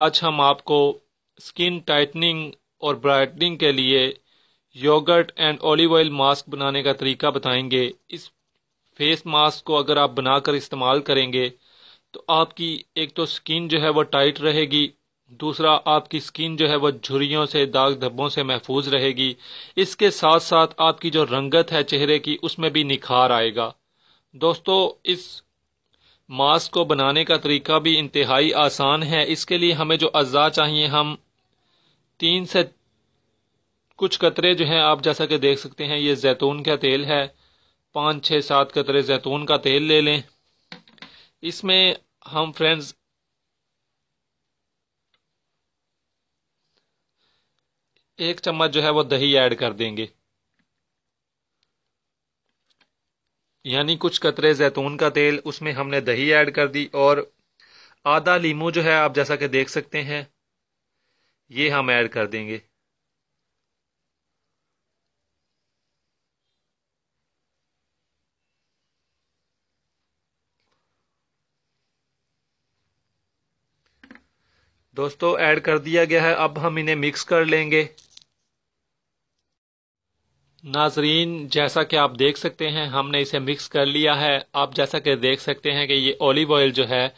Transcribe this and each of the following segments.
آج ہم آپ کو سکن ٹائٹننگ اور برائٹننگ کے لیے yogurt and olive oil mask بنانے کا طریقہ بتائیں گے۔ اس فیس ماسک کو اگر آپ بنا کر استعمال کریں گے تو آپ کی ایک تو سکن جو ہے وہ ٹائٹ رہے گی، دوسرا آپ کی سکن جو ہے وہ جھریوں سے، داغ دھبوں سے محفوظ رہے گی۔ اس کے ساتھ ساتھ آپ کی جو رنگت ہے چہرے کی، اس میں بھی نکھار آئے گا۔ دوستو، اس ماسک کو بنانے کا طریقہ بھی انتہائی آسان ہے۔ اس کے لیے ہمیں جو اجزاء چاہیے، ہم 3 سے کچھ قطرے جو ہیں آپ جیسا کہ دیکھ سکتے ہیں، یہ زیتون کا تیل ہے، 5 6 7 قطرے زیتون کا تیل لے لیں۔ اس میں ہم فرینڈز 1 چمچ جو ہے وہ دہی ایڈ کر دیں گے، یعنی کچھ قطرے زیتون کا تیل، اس میں ہم نے دہی ایڈ کر دی، اور آدھا لیمو جو ہے آپ جیسا کہ دیکھ سکتے ہیں یہ ہم ایڈ کر دیں گے۔ دوستو، ایڈ کر دیا گیا ہے، اب ہم انہیں مکس کر لیں گے۔ ناظرین، جیسا کہ آپ دیکھ سکتے ہیں ہم نے اسے مکس کر لیا ہے۔ آپ جیسا کہ دیکھ سکتے ہیں کہ یہ اولیو آئل جو ہے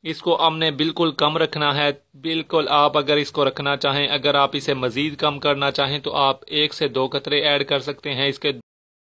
اس کو ہم نے بالکل کم رکھنا ہے۔ بالکل آپ اگر اس کو رکھنا چاہیں، اگر آپ اسے مزید کم کرنا چاہیں تو آپ 1 سے 2 قطرے ایڈ کر سکتے ہیں۔ اس کے